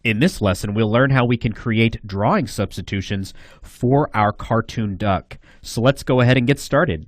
In this lesson, we'll learn how we can create drawing substitutions for our cartoon duck. So let's go ahead and get started.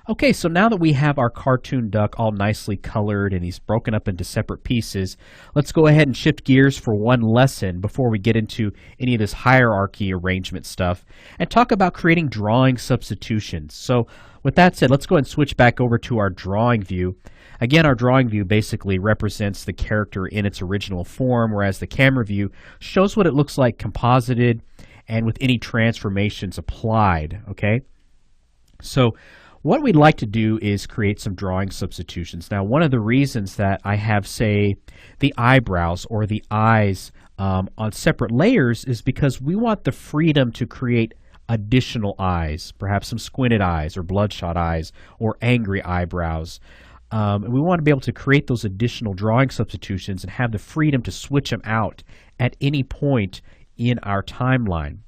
Okay, so now that we have our cartoon duck all nicely colored and he's broken up into separate pieces, let's go ahead and shift gears for one lesson before we get into any of this hierarchy arrangement stuff and talk about creating drawing substitutions. So with that said, let's go ahead and switch back over to our drawing view. Again, our drawing view basically represents the character in its original form, whereas the camera view shows what it looks like composited and with any transformations applied, okay? So what we'd like to do is create some drawing substitutions. Now, one of the reasons that I have, say, the eyebrows or the eyes on separate layers is because we want the freedom to create additional eyes, perhaps some squinted eyes or bloodshot eyes or angry eyebrows. And we want to be able to create those additional drawing substitutions and have the freedom to switch them out at any point in our timeline.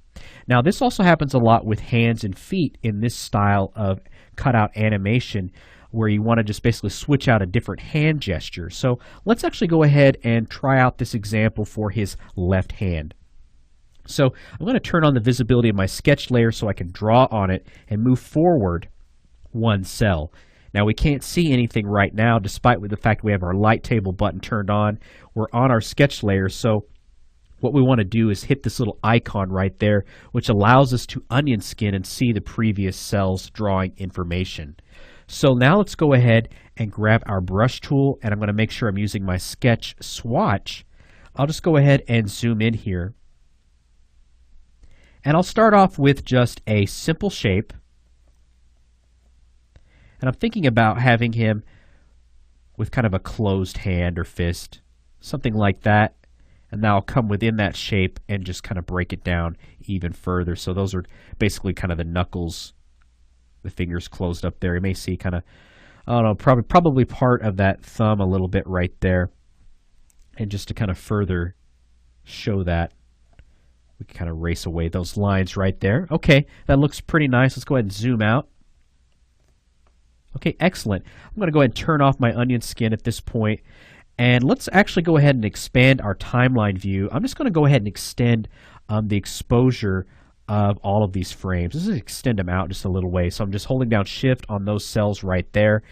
Now, this also happens a lot with hands and feet in this style of cutout animation where you want to just basically switch out a different hand gesture. So let's actually go ahead and try out this example for his left hand. So I'm going to turn on the visibility of my sketch layer so I can draw on it and move forward one cell. Now we can't see anything right now despite the fact we have our light table button turned on. We're on our sketch layer, so what we want to do is hit this little icon right there, which allows us to onion skin and see the previous cell's drawing information. So now let's go ahead and grab our brush tool, and I'm going to make sure I'm using my sketch swatch. I'll just go ahead and zoom in here. And I'll start off with just a simple shape. And I'm thinking about having him with kind of a closed hand or fist, something like that. And now I'll come within that shape and just kind of break it down even further. So those are basically kind of the knuckles, the fingers closed up there. You may see kind of, I don't know, probably part of that thumb a little bit right there. And just to kind of further show that, we can kind of erase away those lines right there. Okay, that looks pretty nice. Let's go ahead and zoom out. Okay, excellent. I'm going to go ahead and turn off my onion skin at this point. And let's actually go ahead and expand our timeline view. I'm just going to go ahead and extend the exposure of all of these frames. This is extend them out just a little way. So I'm just holding down Shift on those cells right there.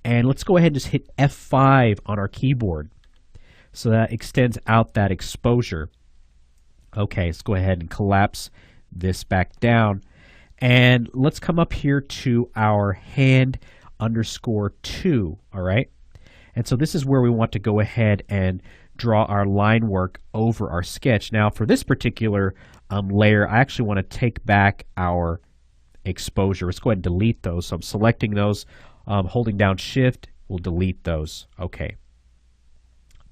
And let's go ahead and just hit F5 on our keyboard. So that extends out that exposure. Okay, let's go ahead and collapse this back down. And let's come up here to our hand _2, all right? And so this is where we want to go ahead and draw our line work over our sketch. Now for this particular layer, I actually want to take back our exposure. Let's go ahead and delete those. So I'm selecting those, holding down Shift, we'll delete those. Okay.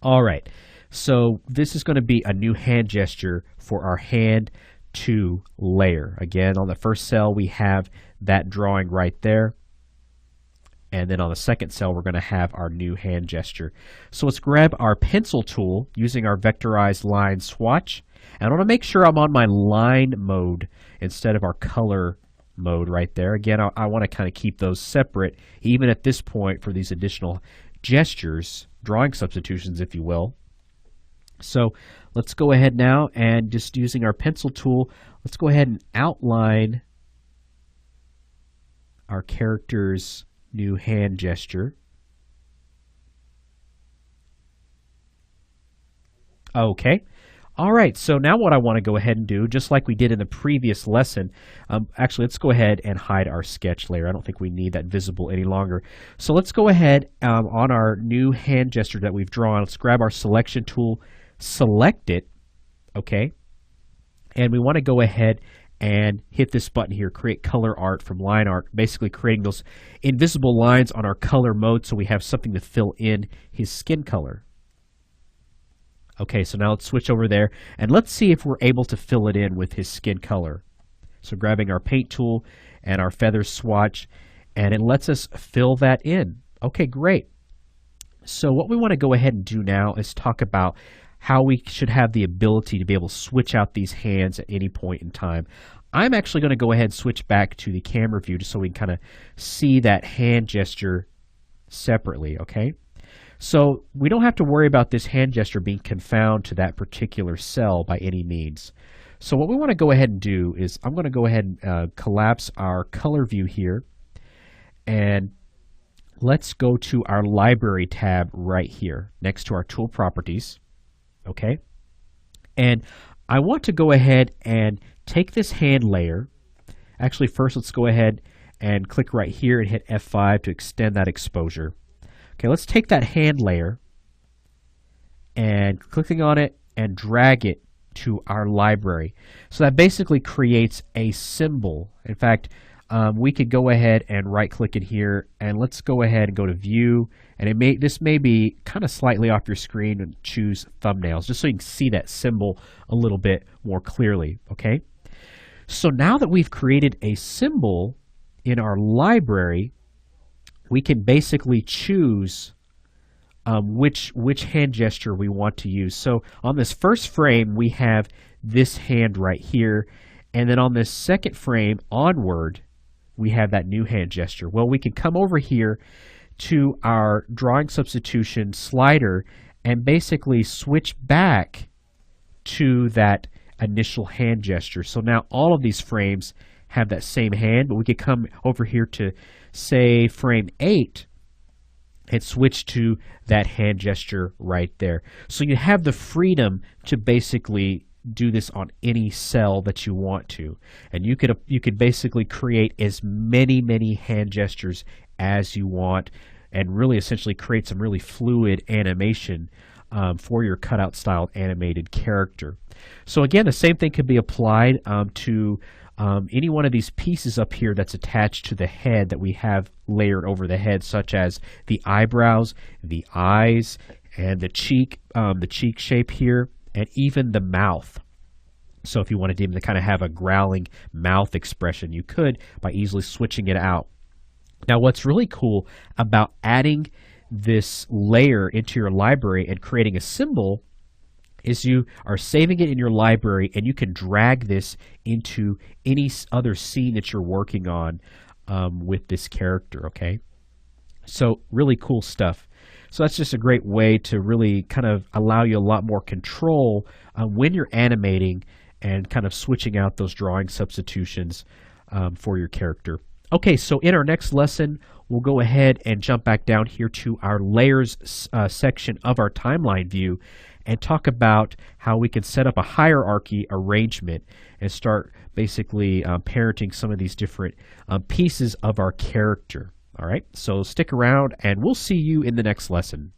All right. So this is going to be a new hand gesture for our hand 2 layer. Again, on the first cell, we have that drawing right there. And then on the second cell, we're going to have our new hand gesture. So let's grab our pencil tool using our vectorized line swatch. And I want to make sure I'm on my line mode instead of our color mode right there. Again, I want to kind of keep those separate, even at this point for these additional gestures, drawing substitutions, if you will. So let's go ahead now and just using our pencil tool, let's go ahead and outline our character's new hand gesture. Okay. All right, so now what I want to go ahead and do, just like we did in the previous lesson, actually let's go ahead and hide our sketch layer. I don't think we need that visible any longer. So let's go ahead on our new hand gesture that we've drawn. Let's grab our selection tool, select it, okay? And we want to go ahead and hit this button here, create color art from line art, basically creating those invisible lines on our color mode so we have something to fill in his skin color. Okay, so now let's switch over there and let's see if we're able to fill it in with his skin color. So grabbing our paint tool and our feather swatch, and it lets us fill that in. Okay, great. So what we want to go ahead and do now is talk about how we should have the ability to be able to switch out these hands at any point in time. I'm actually going to go ahead and switch back to the camera view just so we can kind of see that hand gesture separately, okay? So we don't have to worry about this hand gesture being confounded to that particular cell by any means. So what we want to go ahead and do is I'm going to go ahead and collapse our color view here, and let's go to our library tab right here next to our tool properties. Okay, and I want to go ahead and take this hand layer. Actually, first let's go ahead and click right here and hit F5 to extend that exposure. Okay, let's take that hand layer and clicking on it and drag it to our library. So that basically creates a symbol. In fact, we could go ahead and right click in here, and let's go ahead and go to view, and this may be kind of slightly off your screen, and choose thumbnails just so you can see that symbol a little bit more clearly. Okay, so now that we've created a symbol in our library, we can basically choose which hand gesture we want to use. So on this first frame, we have this hand right here, and then on this second frame onward, we have that new hand gesture. Well, we can come over here to our drawing substitution slider and basically switch back to that initial hand gesture. So now all of these frames have that same hand, but we could come over here to, say, frame 8 and switch to that hand gesture right there. So you have the freedom to basically do this on any cell that you want to, and you could basically create as many hand gestures as you want, and really essentially create some really fluid animation for your cutout style animated character. So again, the same thing could be applied to any one of these pieces up here that's attached to the head that we have layered over the head, such as the eyebrows, the eyes, and the cheek shape here, and even the mouth. So if you wanted him to kind of have a growling mouth expression, you could by easily switching it out. Now, what's really cool about adding this layer into your library and creating a symbol is you are saving it in your library, and you can drag this into any other scene that you're working on with this character. Okay, so really cool stuff. So that's just a great way to really kind of allow you a lot more control when you're animating and kind of switching out those drawing substitutions for your character. Okay, so in our next lesson, we'll go ahead and jump back down here to our layers section of our timeline view and talk about how we can set up a hierarchy arrangement and start basically parenting some of these different pieces of our character. All right, so stick around and we'll see you in the next lesson.